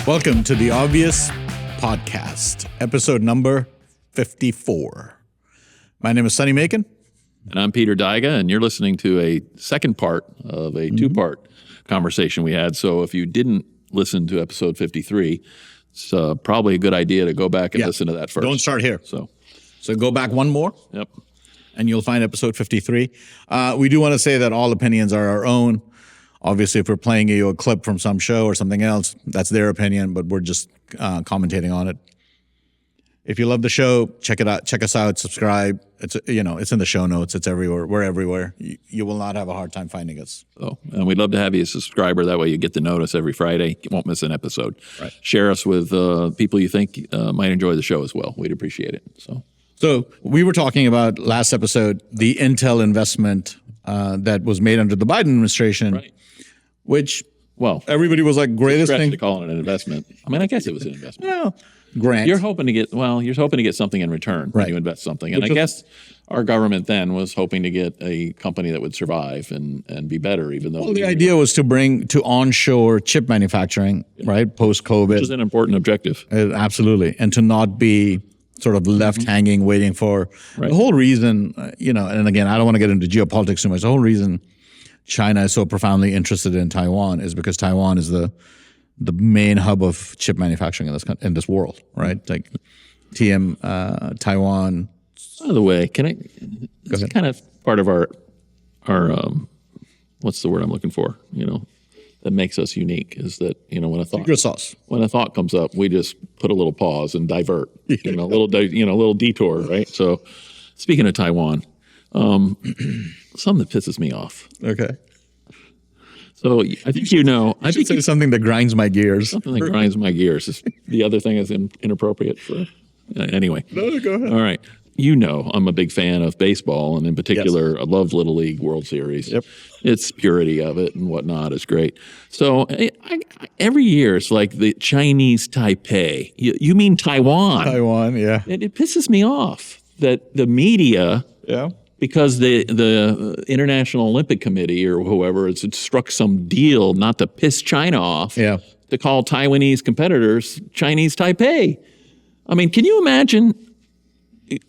Welcome to the Obvious Podcast, episode number 54. My name is Sonny Macon. And I'm Peter Daiga, and you're listening to a second part of a two-part conversation we had. So if you didn't listen to episode 53, it's probably a good idea to go back and listen to that first. Don't start here. So go back one more. Yep. And you'll find episode 53. We do want to say that all opinions are our own. Obviously, if we're playing you a clip from some show or something else, that's their opinion, but we're just commentating on it. If you love the show, check it out. Check us out. Subscribe. It's in the show notes. It's everywhere. We're everywhere. You will not have a hard time finding us. Oh, and we'd love to have you as a subscriber. That way you get the notice every Friday. You won't miss an episode. Right. Share us with people you think might enjoy the show as well. We'd appreciate it. So we were talking about last episode, the Intel investment that was made under the Biden administration, right. Which, well, everybody was like, greatest thing to call it an investment. I mean, I guess it was an investment. Well, grant. You're hoping to get something in return when you invest something. And I guess our government then was hoping to get a company that would survive and be better, even though. Well, the idea was to bring to onshore chip manufacturing, right, post-COVID. Which is an important objective. Absolutely. And to not be sort of left hanging, waiting for the whole reason, and again, I don't want to get into geopolitics too much. The whole reason China is so profoundly interested in Taiwan is because Taiwan is the main hub of chip manufacturing in this world, right? Like Taiwan. By the way, it's kind of part of our what's the word I'm looking for? That makes us unique is that when a thought comes up, we just put a little pause and divert, a little detour, right? So, speaking of Taiwan, something that pisses me off. Okay. So I think I should say something that grinds my gears. Something that grinds my gears. The other thing is inappropriate for. Anyway. No, go ahead. All right. I'm a big fan of baseball, and in particular, I love Little League World Series. Yep. Its purity of it and whatnot is great. So every year, it's like the Chinese Taipei. You mean Taiwan? Taiwan, yeah. It pisses me off that the media, because the International Olympic Committee or whoever has struck some deal not to piss China off, to call Taiwanese competitors Chinese Taipei. I mean, can you imagine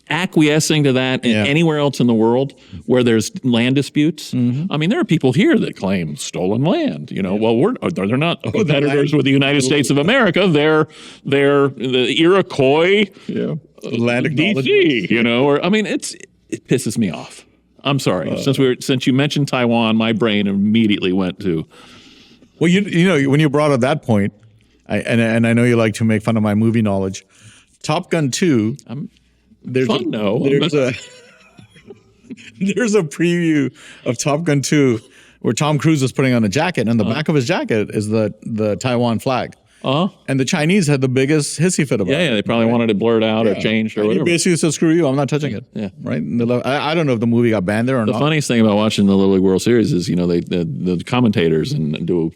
acquiescing to that anywhere else in the world where there's land disputes? I mean, there are people here that claim stolen land. Well, they're not competitors with the United States of America. They're the Iroquois, land DC. It pisses me off. I'm sorry. Since you mentioned Taiwan, my brain immediately went to. Well, when you brought up that point, and I know you like to make fun of my movie knowledge. Top Gun 2. There's a preview of Top Gun 2 where Tom Cruise is putting on a jacket, and the back of his jacket is the Taiwan flag. And the Chinese had the biggest hissy fit about it. Yeah, they probably wanted it blurred out or changed or whatever. He basically said, screw you, I'm not touching it. Yeah. Right? I don't know if the movie got banned there or not. The funniest thing about watching the Little League World Series is, the commentators and do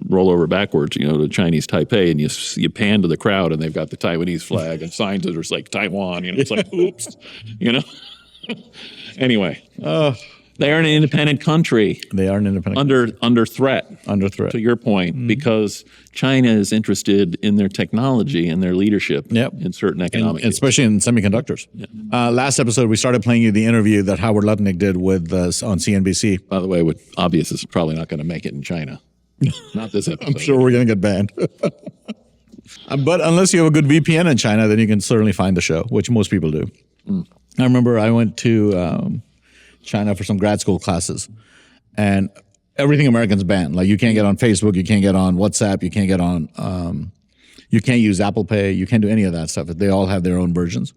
roll over backwards, the Chinese Taipei, and you pan to the crowd and they've got the Taiwanese flag and signs that are like Taiwan, it's like, oops, Anyway. They are an independent country. They are an independent country. Under threat. Under threat. To your point, because China is interested in their technology and their leadership in certain economic and especially in semiconductors. Last episode, we started playing you the interview that Howard Lutnick did with us on CNBC. By the way, obvious is probably not going to make it in China. Not this episode. I'm sure we're going to get banned. But unless you have a good VPN in China, then you can certainly find the show, which most people do. I remember I went to China for some grad school classes, and everything Americans banned. Like you can't get on Facebook, you can't get on WhatsApp, you can't get on, you can't use Apple Pay, you can't do any of that stuff. They all have their own versions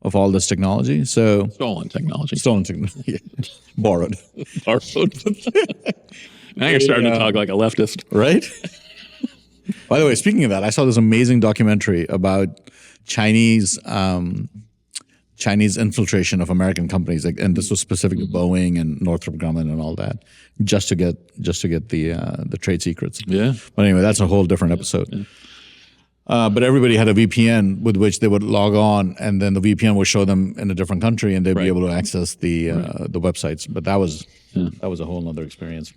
of all this technology. So stolen technology. Borrowed. Now you're starting to talk like a leftist, right? By the way, speaking of that, I saw this amazing documentary about Chinese infiltration of American companies, and this was specific to Boeing and Northrop Grumman and all that, just to get the trade secrets. Yeah. But anyway, that's a whole different episode. But everybody had a VPN with which they would log on, and then the VPN would show them in a different country, and they'd be able to access the websites. But that was a whole other experience.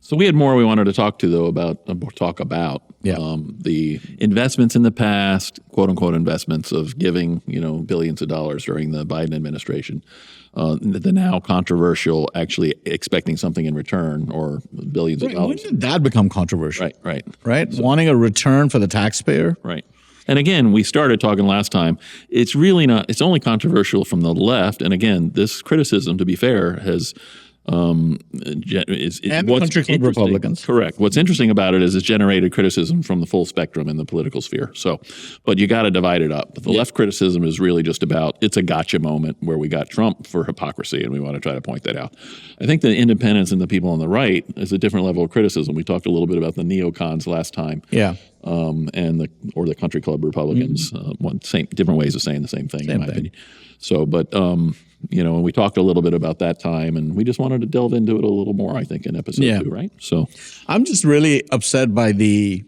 So we had more we wanted to talk about the investments in the past, quote unquote investments of giving billions of dollars during the Biden administration. The now controversial actually expecting something in return or billions of dollars. When did that become controversial? Right. So, wanting a return for the taxpayer. Right. And again, we started talking last time. It's really not. It's only controversial from the left. And again, this criticism, to be fair, has. And the country club Republicans. Correct. What's interesting about it is it's generated criticism from the full spectrum in the political sphere. So, but you got to divide it up. The left criticism is really just about it's a gotcha moment where we got Trump for hypocrisy, and we want to try to point that out. I think the independents and the people on the right is a different level of criticism. We talked a little bit about the neocons last time. Yeah. And the country club Republicans. Different ways of saying the same thing, in my opinion. So, but and we talked a little bit about that time, and we just wanted to delve into it a little more, I think, in episode 2, right? So, I'm just really upset by the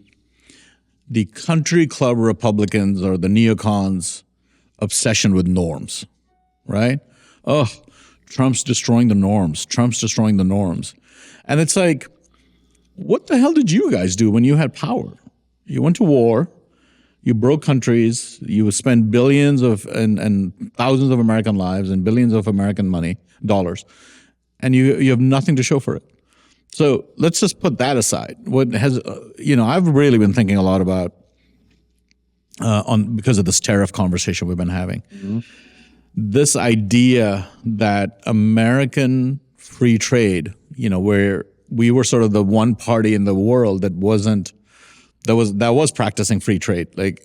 country club Republicans or the neocons' obsession with norms, right? Oh, Trump's destroying the norms. Trump's destroying the norms. And it's like, what the hell did you guys do when you had power? You went to war. You broke countries. You spent billions and thousands of American lives and billions of American dollars, and you have nothing to show for it. So let's just put that aside. What has I've really been thinking a lot about because of this tariff conversation we've been having. Mm-hmm. This idea that American free trade, where we were sort of the one party in the world that was practicing free trade, like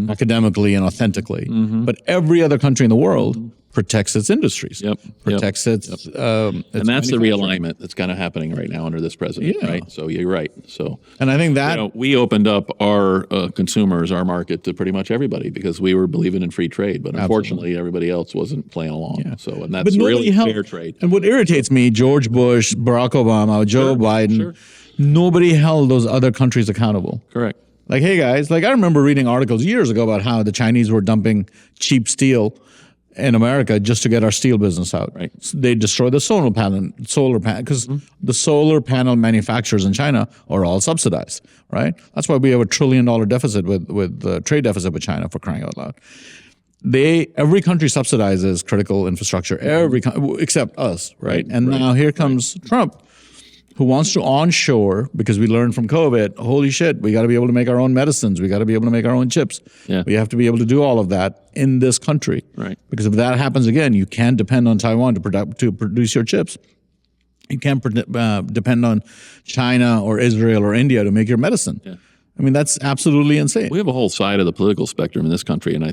academically and authentically. Mm-hmm. But every other country in the world protects its industries, protects its and that's the realignment that's kind of happening right now under this president, right? So you're right. So, and I think that we opened up our consumers, our market to pretty much everybody because we were believing in free trade, but unfortunately everybody else wasn't playing along. Yeah. So, and that's really fair trade. And what irritates me, George Bush, Barack Obama, Joe Biden, nobody held those other countries accountable. Correct. Like, hey guys, I remember reading articles years ago about how the Chinese were dumping cheap steel in America just to get our steel business out. Right. So they destroyed the solar panel, because the solar panel manufacturers in China are all subsidized, right? That's why we have $1 trillion deficit with the trade deficit with China, for crying out loud. Every country subsidizes critical infrastructure, except us, right? And now here comes Trump, who wants to onshore, because we learned from COVID, holy shit, we got to be able to make our own medicines. We got to be able to make our own chips. Yeah. We have to be able to do all of that in this country. Right. Because if that happens again, you can't depend on Taiwan to produce your chips. You can't depend on China or Israel or India to make your medicine. Yeah. I mean, that's absolutely insane. We have a whole side of the political spectrum in this country, and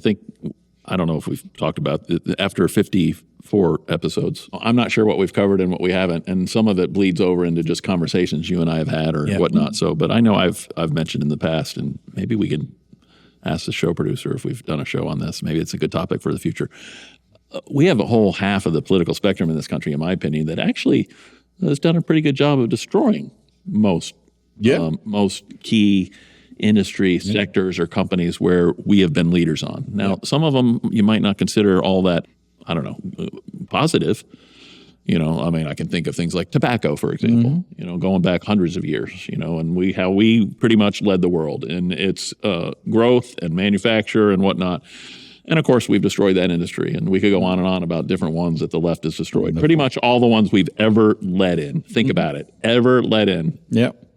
I don't know if we've talked about it, after 54 episodes. I'm not sure what we've covered and what we haven't, and some of it bleeds over into just conversations you and I have had or whatnot. So, but I know I've mentioned in the past, and maybe we can ask the show producer if we've done a show on this. Maybe it's a good topic for the future. We have a whole half of the political spectrum in this country, in my opinion, that actually has done a pretty good job of destroying most key industry sectors or companies where we have been leaders on. Now, some of them you might not consider all that, positive. I can think of things like tobacco, for example, going back hundreds of years, and how we pretty much led the world in its growth and manufacture and whatnot. And of course, we've destroyed that industry, and we could go on and on about different ones that the left has destroyed. Pretty much all the ones we've ever led in, think about it, ever led in,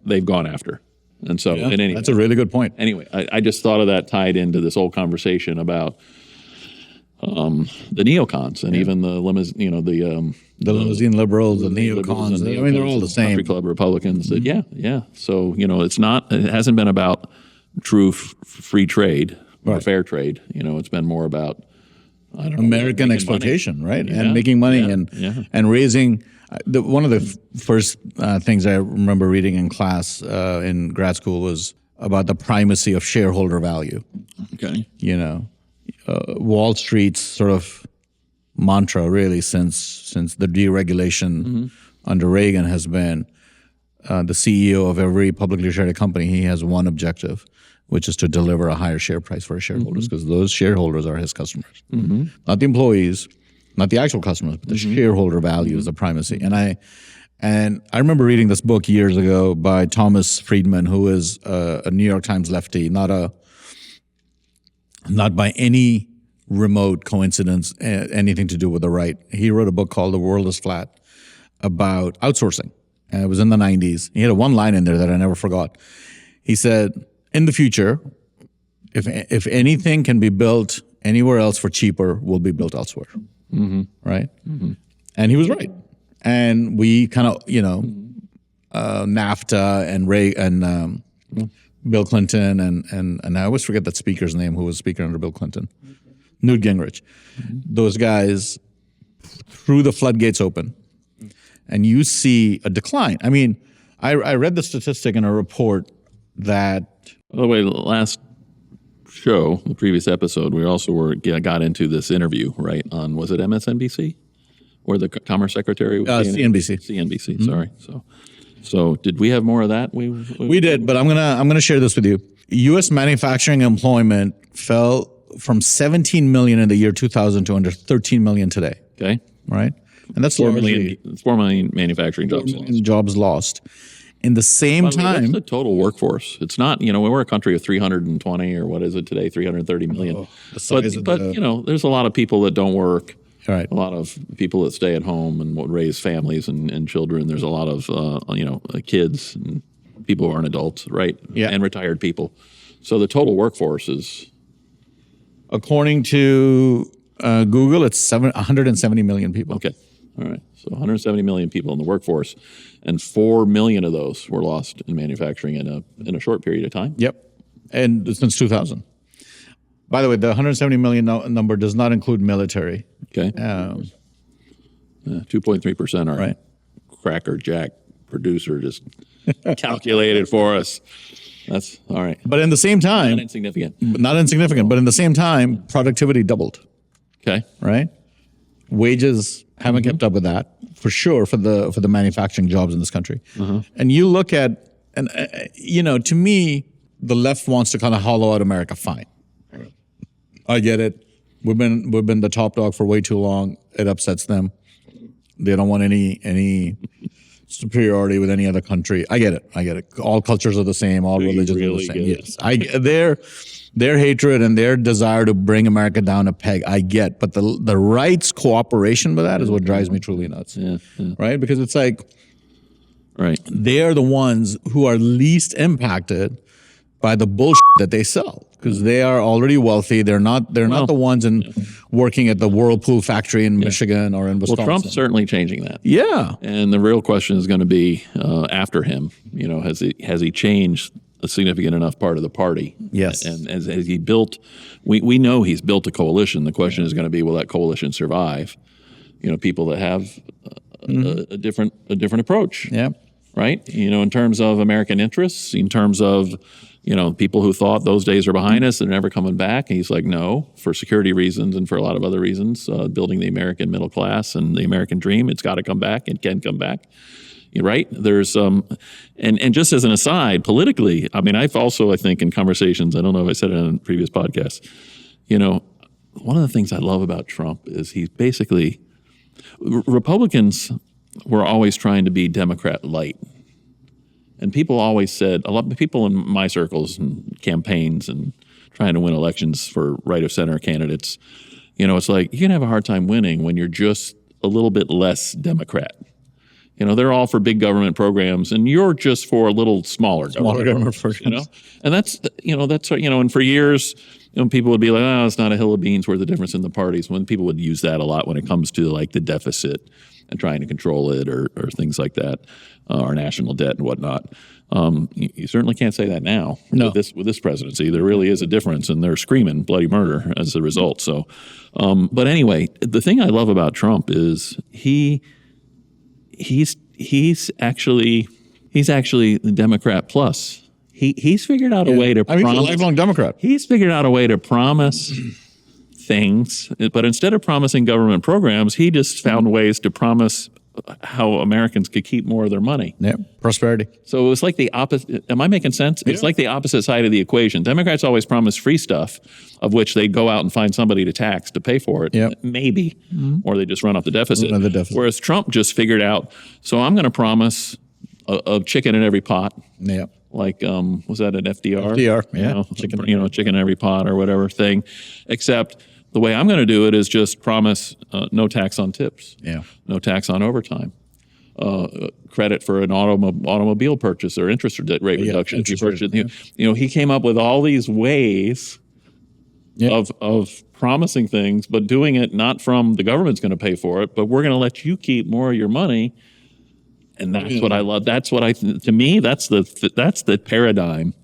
they've gone after. And so, anyway, that's a really good point. Anyway, I just thought of that tied into this whole conversation about the neocons and even the limousine, the limousine liberals, the neocons. They're all the same. Country club Republicans. So it hasn't been about true free trade or fair trade. It's been more about American exploitation, money. Right? And making money and raising. One of the first things I remember reading in class in grad school was about the primacy of shareholder value. Okay. Wall Street's sort of mantra really since the deregulation under Reagan has been the CEO of every publicly traded company, he has one objective, which is to deliver a higher share price for his shareholders, because those shareholders are his customers, not the employees, not the actual customers, but the shareholder value is the primacy. And I remember reading this book years ago by Thomas Friedman, who is a New York Times lefty, not by any remote coincidence anything to do with the right. He wrote a book called The World is Flat about outsourcing. And it was in the 90s. He had one line in there that I never forgot. He said, in the future, if anything can be built anywhere else for cheaper, will be built elsewhere. Right? And he was right. And we kind of, NAFTA and Bill Clinton and I always forget that speaker's name who was speaker under Bill Clinton, Newt Gingrich. Those guys threw the floodgates open, and you see a decline. I mean, I read the statistic in a report that. By the way, the last show, the previous episode, we also got into this interview, right, on, was it MSNBC? Where the Commerce Secretary was CNBC. CNBC, sorry. So did we have more of that? We did, but I'm gonna share this with you. U.S. manufacturing employment fell from 17 million in the year 2000 to under 13 million today. Okay, right, and that's 4 million manufacturing jobs lost. Jobs lost. In the same time, that's the total workforce. It's not, we're a country of 320 or what is it today, 330 million. But there's a lot of people that don't work. Right. A lot of people that stay at home and raise families and children. There's a lot of kids and people who aren't adults, right? Yeah. And retired people. So the total workforce is, according to Google, it's 170 million people. Okay. All right. So 170 million people in the workforce, and 4 million of those were lost in manufacturing in a short period of time. Yep. And since 2000. By the way, the 170 million number does not include military. Okay. 2.3% are right. Cracker Jack producer just calculated for us. That's all right. But in the same time, not insignificant. But in the same time, productivity doubled. Okay. Right. Wages haven't kept up with that for sure for the manufacturing jobs in this country. And you look at, and to me, the left wants to kind of hollow out America. Fine. I get it. We've been the top dog for way too long. It upsets them. They don't want any superiority with any other country. I get it. All cultures are the same. All religions are the same. Yes, their hatred and their desire to bring America down a peg. I get, but the right's cooperation with that is what drives me truly nuts. Yeah. Right, because it's like, right, they are the ones who are least impacted by the bullshit that they sell. Because they are already wealthy. They're not the ones working at the Whirlpool factory in Michigan or in Wisconsin. Well, Trump's certainly changing that. Yeah. And the real question is going to be after him. Has he changed a significant enough part of the party? Yes. And has he built? We know he's built a coalition. The question is going to be, will that coalition survive? People that have a different approach. Yeah. Right. In terms of American interests, in terms of people who thought those days are behind us, they're never coming back. And he's like, no, for security reasons and for a lot of other reasons, building the American middle class and the American dream, it's got to come back. It can come back. You're right. There's and just as an aside, politically, I mean, I think in conversations, I don't know if I said it on previous podcasts, one of the things I love about Trump is he's basically, Republicans were always trying to be Democrat light. And people always said, a lot of people in my circles and campaigns and trying to win elections for right of center candidates, it's like you can have a hard time winning when you're just a little bit less Democrat. They're all for big government programs, and you're just for a little smaller government programs. And that's and for years, people would be like, oh, it's not a hill of beans worth the difference in the parties. When people would use that a lot when it comes to like the deficit and trying to control it or things like that, our national debt and whatnot. You certainly can't say that now. No. With this presidency. There really is a difference, and they're screaming bloody murder as a result. So, but anyway, the thing I love about Trump is he's actually the Democrat plus. He's figured out a way to promise. He's a lifelong Democrat. He's figured out a way to promise things, but instead of promising government programs, he just found ways to promise how Americans could keep more of their money. Yeah, prosperity. So it was like the opposite. Am I making sense? It's like the opposite side of the equation. Democrats always promise free stuff, of which they go out and find somebody to tax to pay for it, maybe, or they just run up the deficit. Whereas Trump just figured out, so I'm going to promise a chicken in every pot. Yeah. Like, was that an FDR? FDR, yeah. Chicken in every pot or whatever thing. Except the way I'm going to do it is just promise no tax on tips. Yeah. No tax on overtime. Credit for an automobile purchase or interest rate reduction. He came up with all these ways of promising things, but doing it not from the government's going to pay for it, but we're going to let you keep more of your money. And that's what I love. That's what to me, that's the paradigm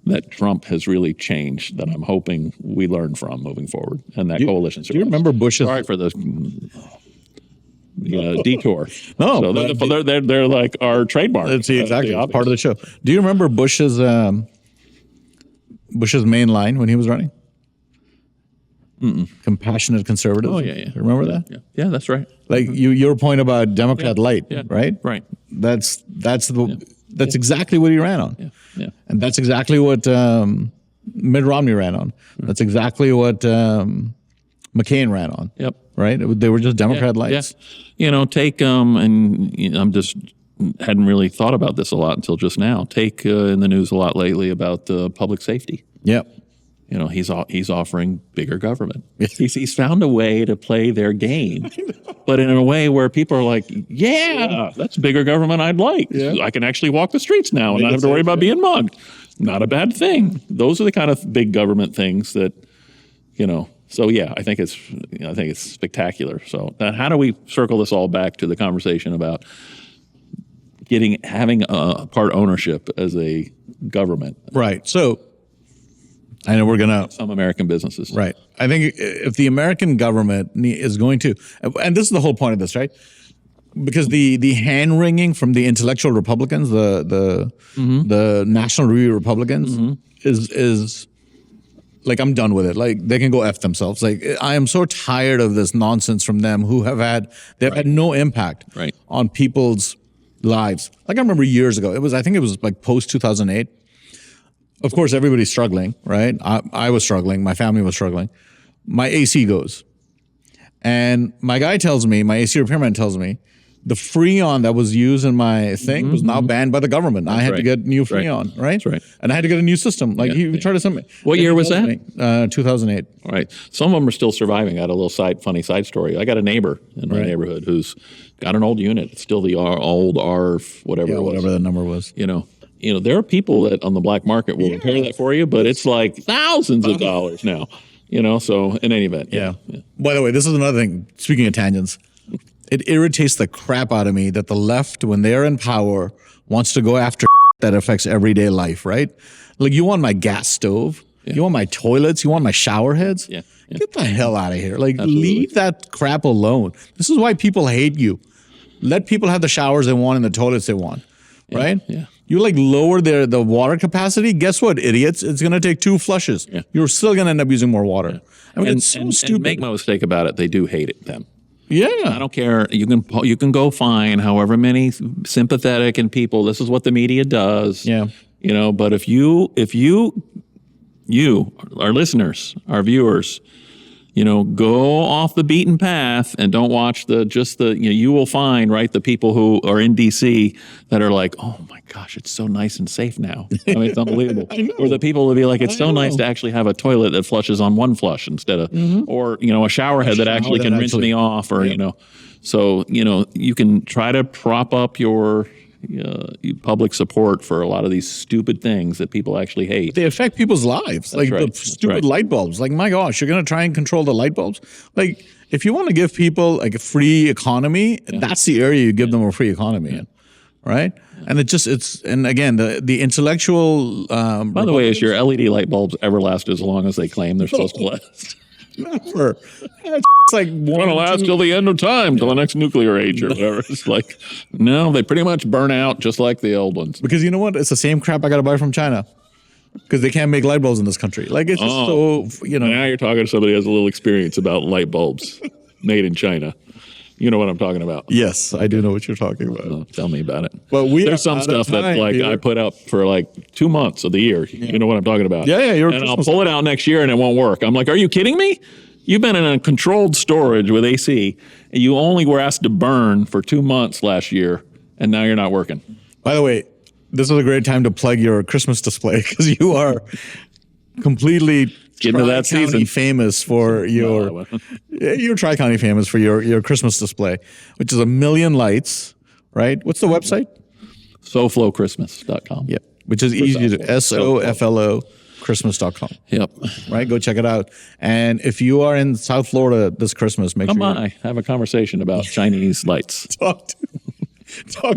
that Trump has really changed, that I'm hoping we learn from moving forward. And that coalition. Do you remember Bush's? Sorry for the detour. No, so they're like our trademark. That's exactly part of the show. Do you remember Bush's main line when he was running? Compassionate conservatism. Oh yeah. Remember that? Yeah, that's right. Like your point about Democrat light, right? Right. That's exactly what he ran on. Yeah. And that's exactly what Mitt Romney ran on. That's exactly what McCain ran on. Yep. Right? They were just Democrat lights. Yeah. Take and I'm just hadn't really thought about this a lot until just now. Take in the news a lot lately about public safety. Yep. He's offering bigger government. He's found a way to play their game, but in a way where people are like, yeah, that's bigger government I'd like. Yeah. I can actually walk the streets now and not have to worry about being mugged. Not a bad thing. Those are the kind of big government things that, So yeah, I think it's spectacular. So how do we circle this all back to the conversation about having a part ownership as a government? Right. So I know we're going to... Some American businesses. Right. I think if the American government is going to... And this is the whole point of this, right? Because the hand-wringing from the intellectual Republicans, the National Review Republicans, is like, I'm done with it. Like, they can go F themselves. Like, I am so tired of this nonsense from them who they've had no impact on people's lives. Like, I remember years ago, I think it was like post-2008. Of course, everybody's struggling, right? I was struggling. My family was struggling. My AC goes. And my guy tells me, my AC repairman tells me, the Freon that was used in my thing was now banned by the government. I had to get new Freon, right? That's right. And I had to get a new system. Like he tried to send me. What year was that? 2008. All right. Some of them are still surviving. I got a little funny side story. I got a neighbor in my neighborhood who's got an old unit. It's still the old R, whatever it was. Whatever the number was. There are people that on the black market will repair that for you, but it's like thousands of dollars now. So in any event. Yeah. By the way, this is another thing. Speaking of tangents, it irritates the crap out of me that the left, when they're in power, wants to go after that affects everyday life, right? Like, you want my gas stove, you want my toilets, you want my shower heads? Yeah. Get the hell out of here. Like, leave that crap alone. This is why people hate you. Let people have the showers they want and the toilets they want, right? Yeah. You lower the water capacity. Guess what, idiots? It's going to take 2 flushes. Yeah. You're still going to end up using more water. Yeah. I mean, it's so stupid. And make no mistake about it, they do hate them. Yeah. I don't care. You can go find however many sympathetic and people. This is what the media does. Yeah. But if you, our listeners, our viewers, go off the beaten path and don't watch you will find, the people who are in DC that are like, oh my gosh, it's so nice and safe now. I mean, it's unbelievable. Or the people will be like, it's so nice to actually have a toilet that flushes on one flush instead of, or, a shower head that actually can rinse me off, or, so, you can try to prop up your public support for a lot of these stupid things that people actually hate. They affect people's lives. That's the stupid light bulbs. Like, my gosh, you're going to try and control the light bulbs? Like, if you want to give people like a free economy, that's the area you give them a free economy in, right? And and again, the intellectual... By the way, is your LED light bulbs ever last as long as they claim they're supposed to last? Never. It's like going to last till the end of time, till the next nuclear age or whatever. It's like, no, they pretty much burn out just like the old ones. Because you know what? It's the same crap I got to buy from China. Because they can't make light bulbs in this country. Like, it's just so, Now you're talking to somebody who has a little experience about light bulbs made in China. You know what I'm talking about. Yes, I do know what you're talking about. Tell me about it. Well, there's some stuff that like I put up for like 2 months of the year. You know what I'm talking about. Yeah, yeah. And I'll pull it out next year and it won't work. I'm like, are you kidding me? You've been in a controlled storage with AC, and you only were asked to burn for 2 months last year, and now you're not working. By the way, this is a great time to plug your Christmas display because you are completely Into that season famous for your you're Tri-County famous for your Christmas display, which is 1 million lights, right? What's the website? SoFloChristmas.com. Yep, which is easy to SOFLO Christmas.com. Yep. Right, go check it out. And if you are in South Florida this Christmas, make Come sure by, have a conversation about Chinese lights. talk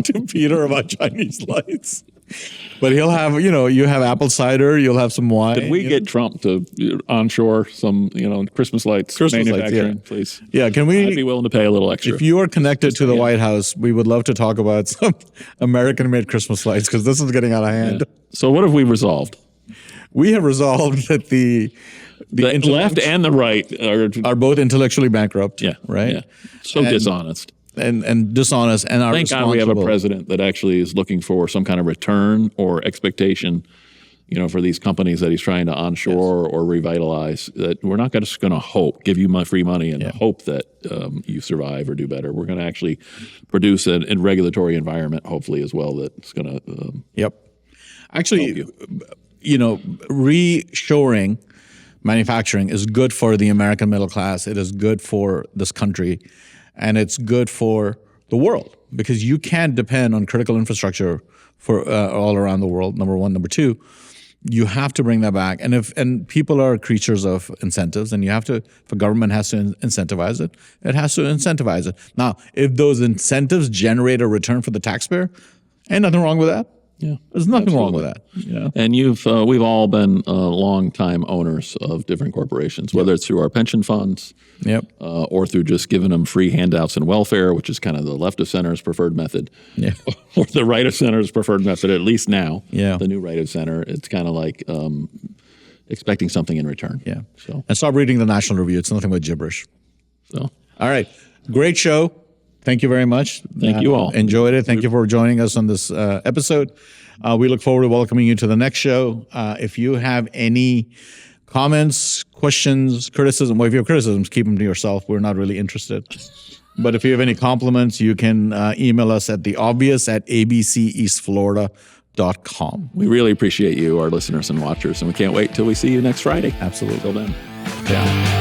to Peter about Chinese lights. But he'll have, you have apple cider, you'll have some wine. Could we get Trump to onshore some, Christmas lights manufacturing, please? Yeah, can we? I'd be willing to pay a little extra. If you are connected to the White House, we would love to talk about some American-made Christmas lights because this is getting out of hand. Yeah. So what have we resolved? We have resolved that the left and the right are both intellectually bankrupt. Yeah, right. Yeah. So dishonest. And dishonest and are Thank God we have a president that actually is looking for some kind of return or expectation, for these companies that he's trying to onshore or revitalize. That we're not just going to hope, give you free money and hope that you survive or do better. We're going to actually produce a regulatory environment, hopefully as well, that's going to. Yep. Actually, reshoring manufacturing is good for the American middle class. It is good for this country. And it's good for the world because you can't depend on critical infrastructure for all around the world. Number one. Number two, you have to bring that back. And people are creatures of incentives, and if a government has to incentivize it, it has to incentivize it. Now, if those incentives generate a return for the taxpayer, ain't nothing wrong with that. Yeah, there's nothing wrong with that. Yeah, and we've all been long-time owners of different corporations, whether it's through our pension funds, or through just giving them free handouts and welfare, which is kind of the left of center's preferred method, or the right of center's preferred method. At least now, the new right of center, it's kind of like expecting something in return. Yeah. So and stop reading the National Review; it's nothing but gibberish. So, all right, great show. Thank you very much. Thank you all. Enjoyed it. Thank you for joining us on this episode. We look forward to welcoming you to the next show. If you have any comments, questions, criticism, well, if you have criticisms, keep them to yourself. We're not really interested. But if you have any compliments, you can email us at theobvious@abceastflorida.com. We really appreciate you, our listeners and watchers, and we can't wait till we see you next Friday. Absolutely. Till then. Yeah.